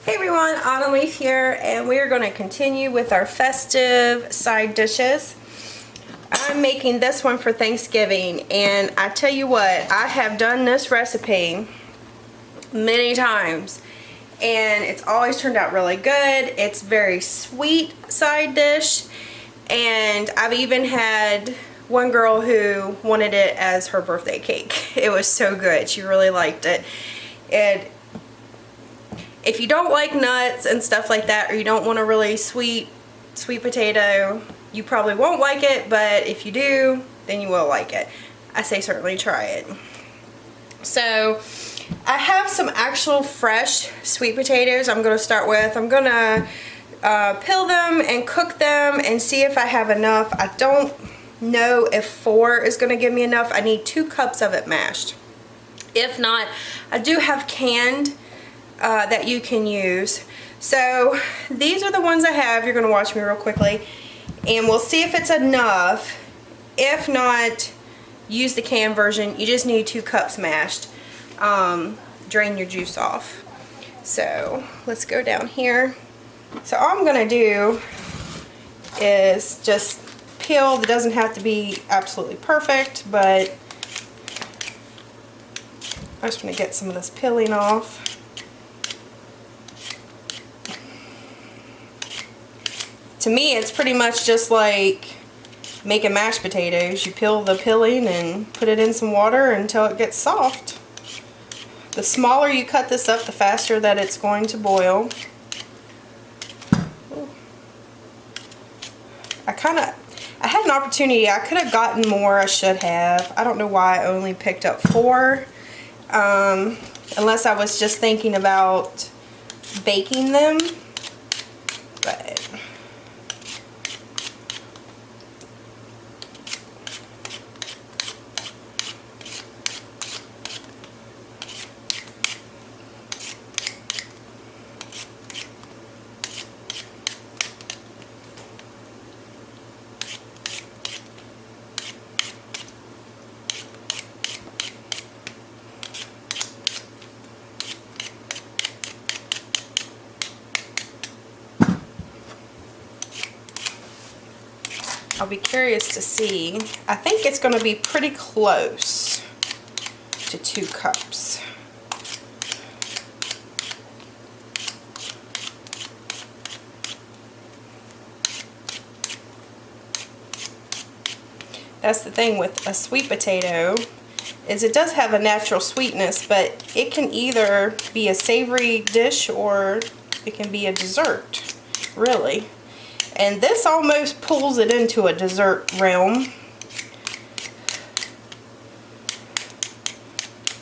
Hey everyone, Autumn Leaf here, and we are going to continue with our festive side dishes. I'm making this one for Thanksgiving, and I tell you what, I have done this recipe many times, and it's always turned out really good. It's very sweet side dish, and I've even had one girl who wanted it as her birthday cake. It was so good. She really liked it. And if you don't like nuts and stuff like that, or you don't want a really sweet potato, you probably won't like it, but if you do, then you will like it. I say certainly try it. So I have some actual fresh sweet potatoes I'm going to start with. I'm going to peel them and cook them and see if I have enough. I don't know if 4 is going to give me enough. I need 2 cups of it mashed. If not, I do have canned that you can use. So these are the ones I have. You're going to watch me real quickly and we'll see if it's enough. If not, use the canned version. You just need 2 cups mashed. Drain your juice off. So let's go down here. So all I'm going to do is just peel. It doesn't have to be absolutely perfect, but I'm just going to get some of this peeling off. To me, it's pretty much just like making mashed potatoes. You peel the peeling and put it in some water until it gets soft. The smaller you cut this up, the faster that it's going to boil. I had an opportunity. I could have gotten more. I should have. I don't know why I only picked up 4. Unless I was just thinking about baking them. But I'll be curious to see. I think it's going to be pretty close to 2 cups. That's the thing with a sweet potato, is it does have a natural sweetness, but it can either be a savory dish or it can be a dessert, really. And this almost pulls it into a dessert realm.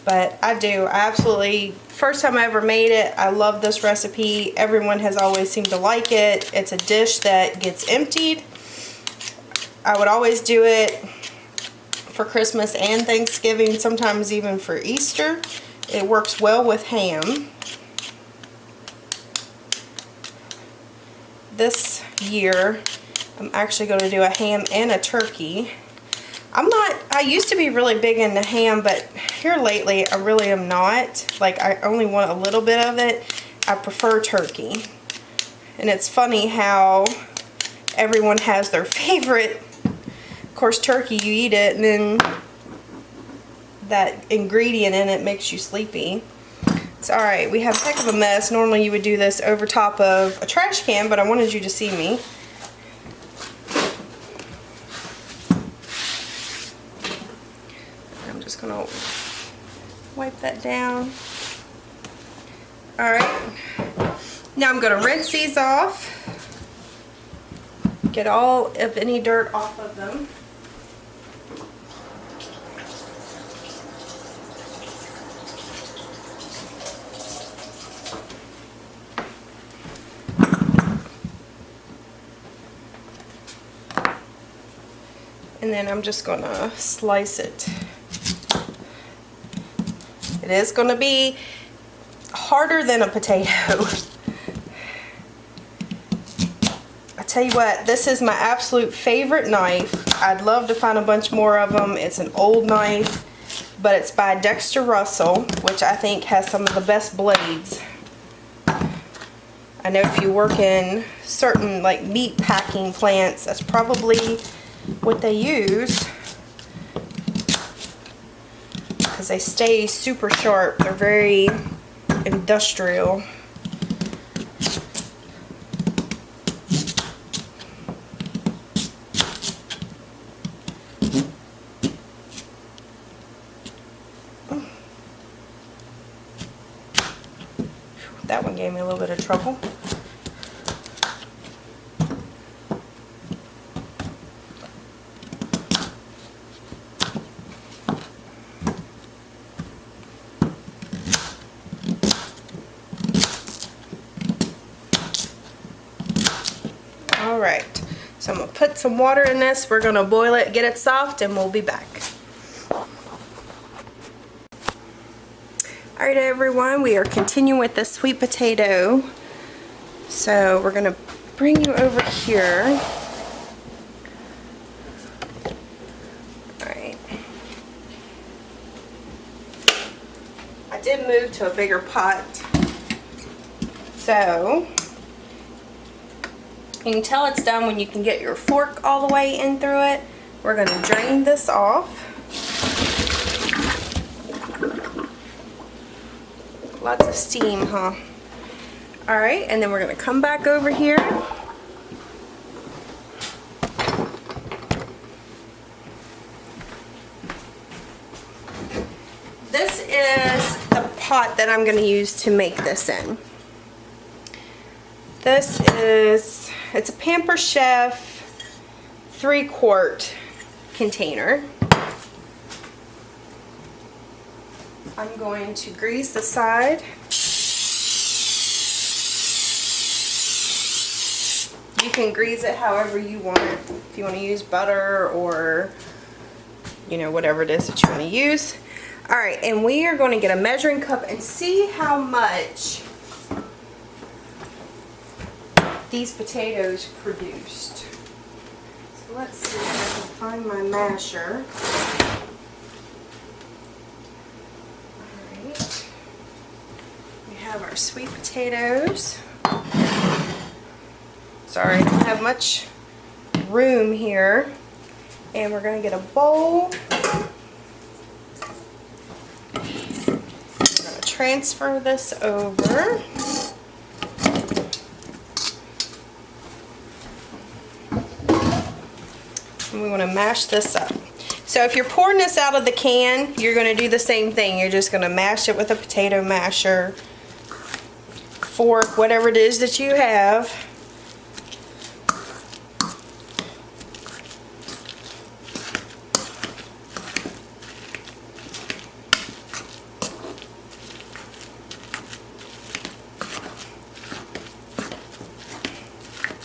But I absolutely, first time I ever made it, I love this recipe. Everyone has always seemed to like it. It's a dish that gets emptied. I would always do it for Christmas and Thanksgiving, sometimes even for Easter. It works well with ham. This year, I'm actually going to do a ham and a turkey. I used to be really big into ham, but here lately I really am not. Like, I only want a little bit of it. I prefer turkey. And it's funny how everyone has their favorite. Of course, turkey, you eat it and then that ingredient in it makes you sleepy. It's alright, we have a heck of a mess. Normally you would do this over top of a trash can, but I wanted you to see me. I'm just going to wipe that down. Alright, now I'm going to rinse these off. Get all of any dirt off of them. And then I'm just going to slice it. It is going to be harder than a potato. I tell you what, this is my absolute favorite knife. I'd love to find a bunch more of them. It's an old knife, but it's by Dexter Russell, which I think has some of the best blades. I know if you work in certain like meat packing plants, that's probably what they use, because they stay super sharp. They're very industrial. That one gave me a little bit of trouble. Alright, so I'm going to put some water in this. We're going to boil it, get it soft, and we'll be back. Alright everyone, we are continuing with the sweet potato. So we're going to bring you over here. Alright. I did move to a bigger pot. So you can tell it's done when you can get your fork all the way in through it. We're going to drain this off. Lots of steam, huh? Alright, and then we're going to come back over here. This is the pot that I'm going to use to make this in. This is, it's a Pamper Chef 3-quart container. I'm going to grease the side. You can grease it however you want. If you want to use butter or, you know, whatever it is that you want to use. Alright, and we are going to get a measuring cup and see how much these potatoes produced. So let's see if I can find my masher. Alright. We have our sweet potatoes. Sorry, I don't have much room here. And we're going to get a bowl. We're going to transfer this over. And we want to mash this up. So if you're pouring this out of the can, you're going to do the same thing. You're just going to mash it with a potato masher, fork, whatever it is that you have.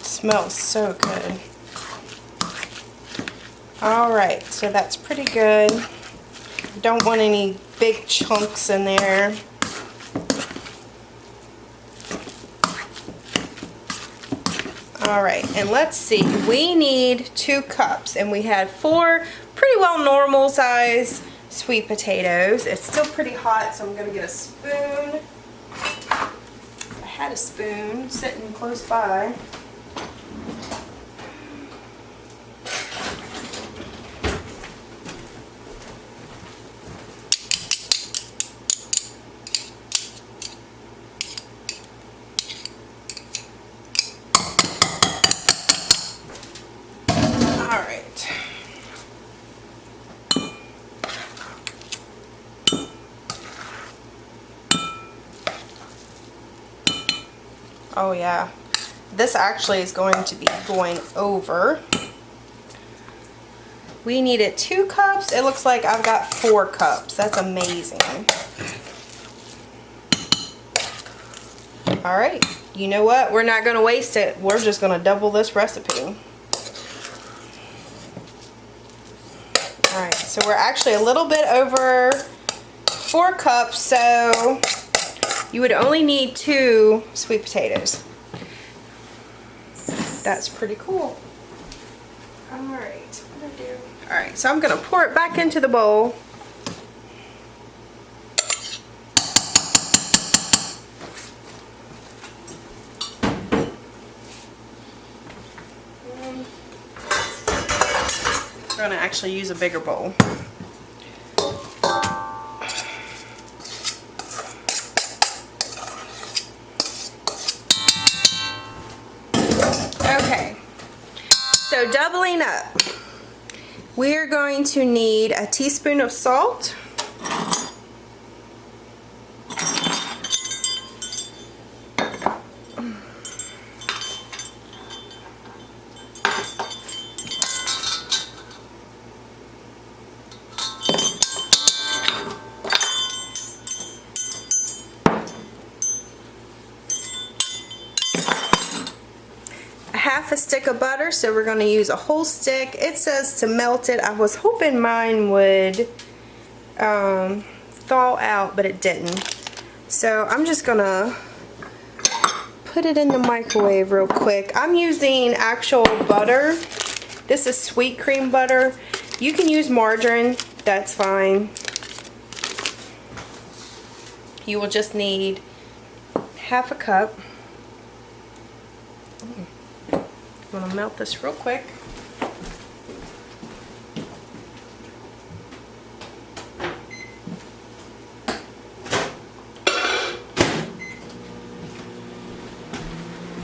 Smells so good. Alright, so that's pretty good. Don't want any big chunks in there. Alright, and let's see. We need 2 cups, and we had 4 pretty well normal size sweet potatoes. It's still pretty hot, so I'm going to get a spoon. I had a spoon sitting close by. Oh yeah, this actually is going to be going over. We needed 2 cups. It looks like I've got 4 cups. That's amazing. Alright, you know what? We're not going to waste it. We're just going to double this recipe. Alright, so we're actually a little bit over 4 cups, so you would only need 2 sweet potatoes. That's pretty cool. Alright, what do I do? Alright, so I'm going to pour it back into the bowl. going to actually use a bigger bowl. Okay, so doubling up, we're going to need a teaspoon of salt, half a stick of butter, so we're going to use a whole stick. It says to melt it. I was hoping mine would thaw out, but it didn't. So I'm just going to put it in the microwave real quick. I'm using actual butter. This is sweet cream butter. You can use margarine, that's fine. You will just need half a cup. I'm going to melt this real quick.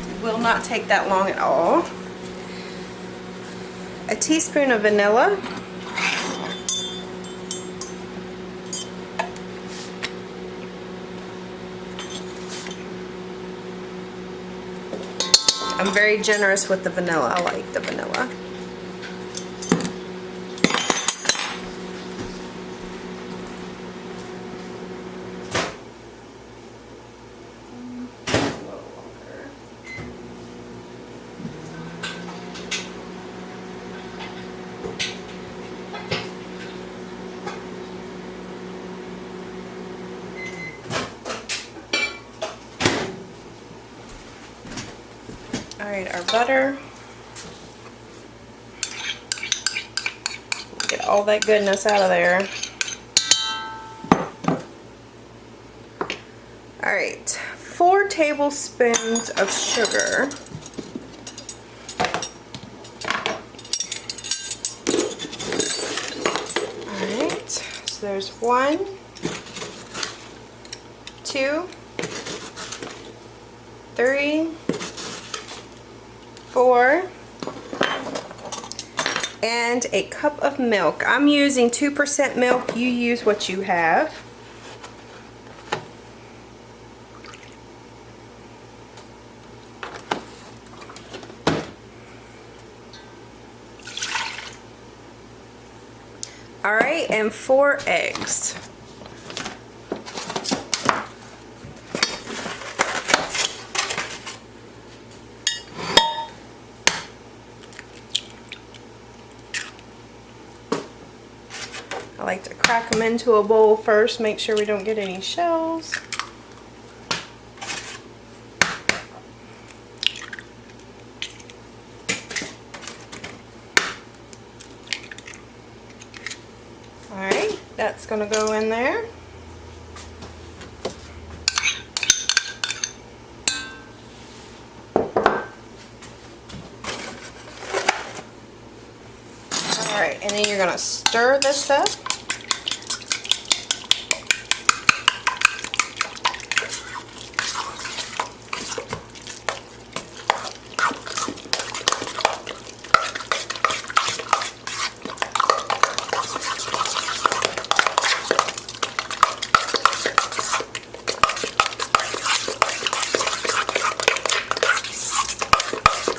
It will not take that long at all. A teaspoon of vanilla. I'm very generous with the vanilla. I like the vanilla. Alright, our butter. Get all that goodness out of there. Alright, 4 tablespoons of sugar. Alright, so there's 1, 2, 3, 4, and a cup of milk. I'm using 2% milk. You use what you have. All right, and 4 eggs. I like to crack them into a bowl first, make sure we don't get any shells. Alright, that's going to go in there. Alright, and then you're going to stir this up.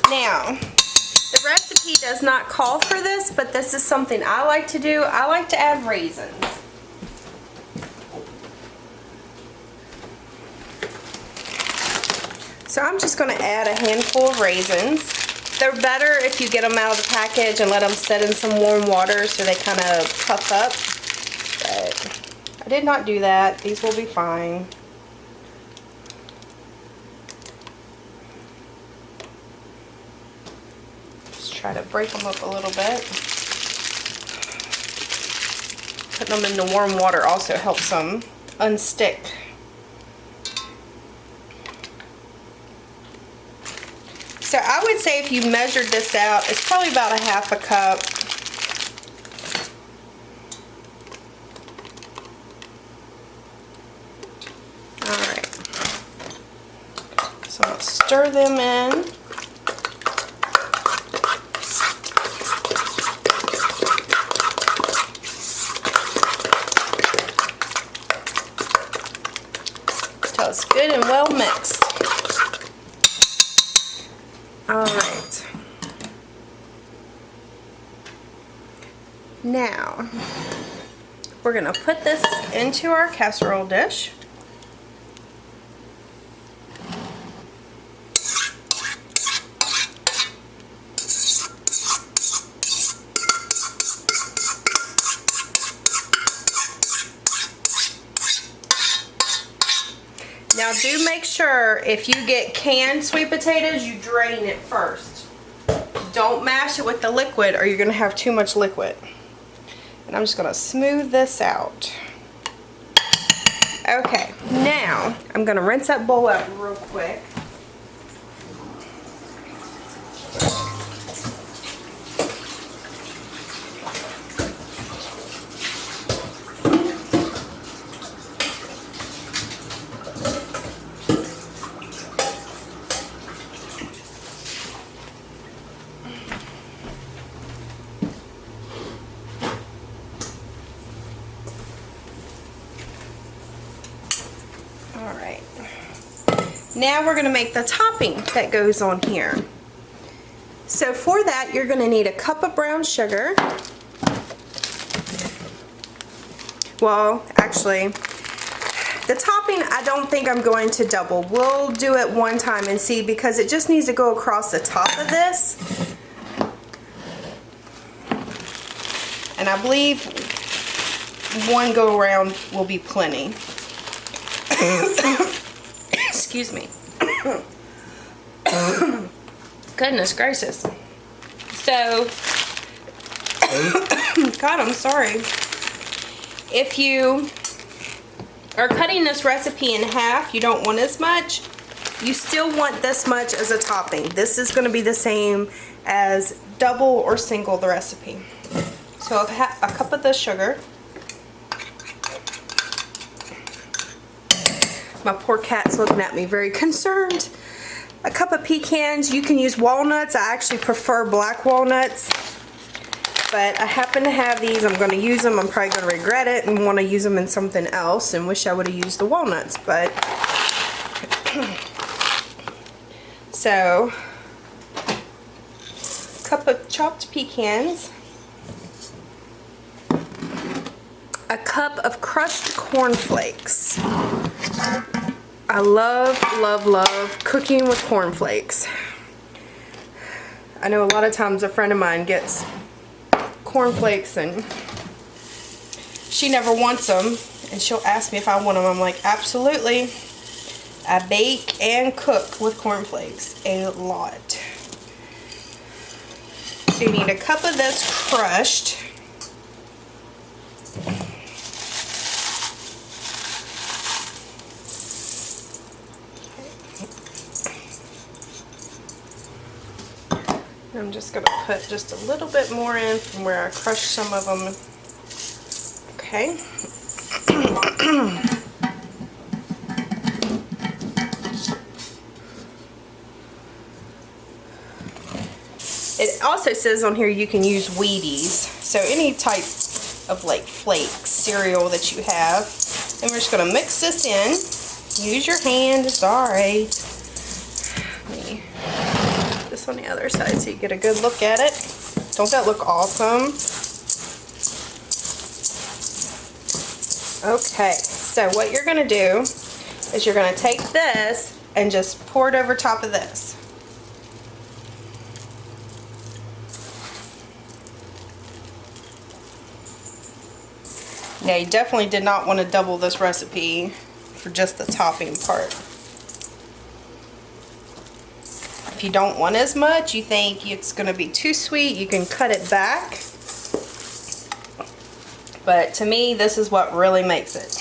Now, the recipe does not call for this, but this is something I like to do. I like to add raisins. So I'm just going to add a handful of raisins. They're better if you get them out of the package and let them sit in some warm water so they kind of puff up. But I did not do that. These will be fine. Try to break them up a little bit. Putting them in the warm water also helps them unstick. So I would say if you measured this out, it's probably about a half a cup So I'm going to stir them in. Until it's good and well mixed. Alright. Now, we're going to put this into our casserole dish. Now do make sure if you get canned sweet potatoes, you drain it first. Don't mash it with the liquid or you're going to have too much liquid. And I'm just going to smooth this out. Okay, now I'm going to rinse that bowl out real quick. Alright, now we're going to make the topping that goes on here. So for that, you're going to need a cup of brown sugar. Well, actually, the topping I don't think I'm going to double. We'll do it one time and see, because it just needs to go across the top of this. And I believe one go around will be plenty. Excuse me. Goodness gracious. So, God, I'm sorry. If you are cutting this recipe in half, you don't want as much. You still want this much as a topping. This is going to be the same as double or single the recipe. So I've had a cup of the sugar. My poor cat's looking at me very concerned. A cup of pecans. You can use walnuts. I actually prefer black walnuts. But I happen to have these. I'm going to use them. I'm probably going to regret it and want to use them in something else and wish I would have used the walnuts. But so, a cup of chopped pecans. A cup of crushed cornflakes. I love, love, love cooking with cornflakes. I know a lot of times a friend of mine gets cornflakes and she never wants them, and she'll ask me if I want them. I'm like, absolutely. I bake and cook with cornflakes a lot. So you need a cup of this crushed. I'm just going to put just a little bit more in from where I crushed some of them. Okay. It also says on here you can use Wheaties, so any type of like flake cereal that you have. And we're just going to mix this in. Use your hand, it's alright. This on the other side so you get a good look at it. Don't that look awesome? Okay, so what you're going to do is you're going to take this and just pour it over top of this. Now you definitely did not want to double this recipe for just the topping part. If you don't want as much, you think it's going to be too sweet, you can cut it back. But to me, this is what really makes it.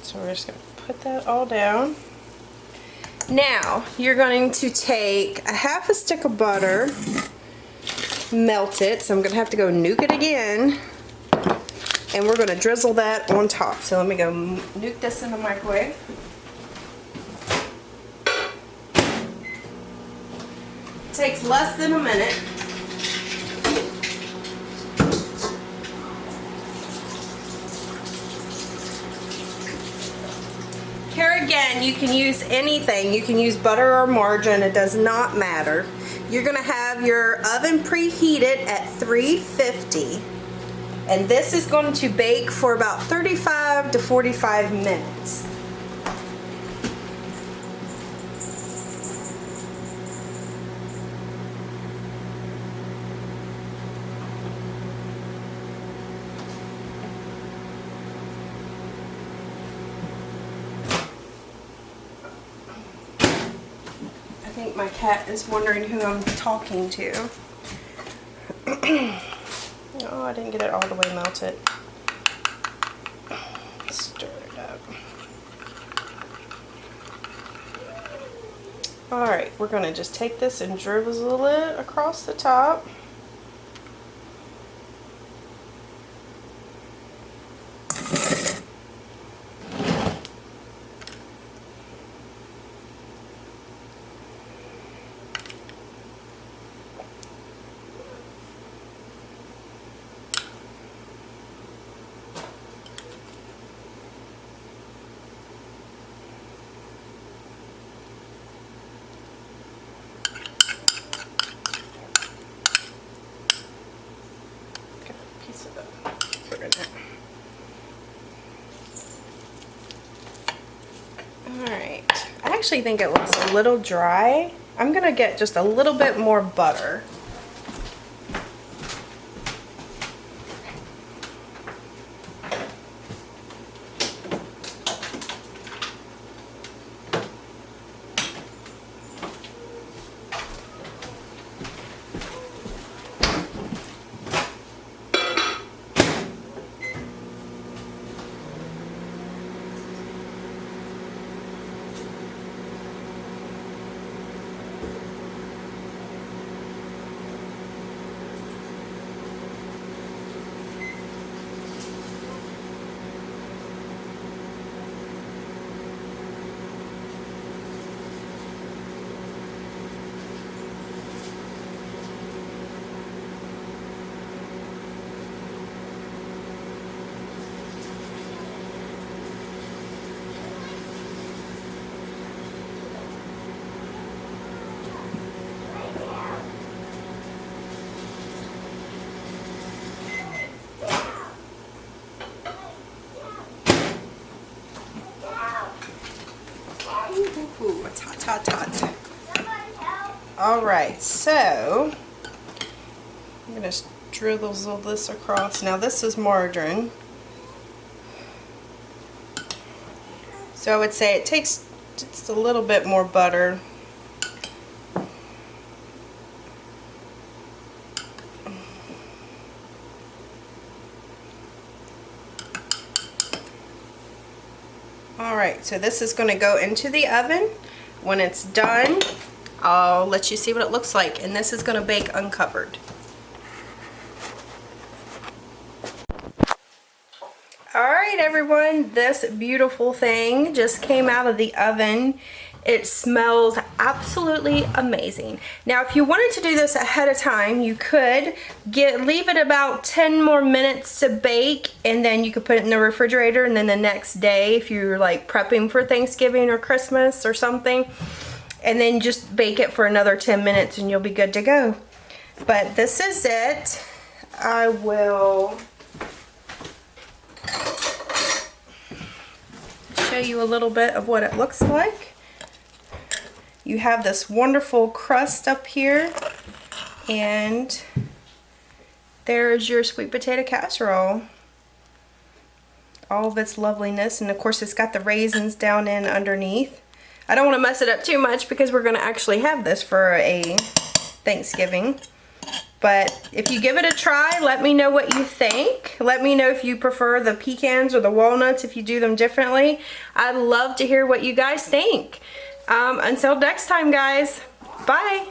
So we're just going to put that all down. Now, you're going to take a half a stick of butter, melt it, so I'm going to have to go nuke it again, and we're going to drizzle that on top. So let me go nuke this in the microwave. It takes less than a minute. Here again, you can use anything. You can use butter or margarine. It does not matter. You're going to have your oven preheated at 350. And this is going to bake for about 35 to 45 minutes. I think my cat is wondering who I'm talking to. Oh, I didn't get it all the way melted. Stir it up. Alright, we're going to just take this and drizzle it across the top. Alright, I actually think it looks a little dry. I'm going to get just a little bit more butter. Ooh, it's hot, hot, hot. Alright, so I'm going to drizzle this across. Now this is margarine. So I would say it takes just a little bit more butter. Alright, so this is going to go into the oven. When it's done, I'll let you see what it looks like. And this is going to bake uncovered. Alright everyone, this beautiful thing just came out of the oven. It smells absolutely amazing. Now if you wanted to do this ahead of time, you could leave it about 10 more minutes to bake, and then you could put it in the refrigerator, and then the next day if you're like prepping for Thanksgiving or Christmas or something, and then just bake it for another 10 minutes and you'll be good to go. But this is it. I will show you a little bit of what it looks like. You have this wonderful crust up here, and there's your sweet potato casserole. All of its loveliness, and of course it's got the raisins down in underneath. I don't want to mess it up too much because we're going to actually have this for a Thanksgiving. But if you give it a try, let me know what you think. Let me know if you prefer the pecans or the walnuts, if you do them differently. I'd love to hear what you guys think. Until next time, guys. Bye.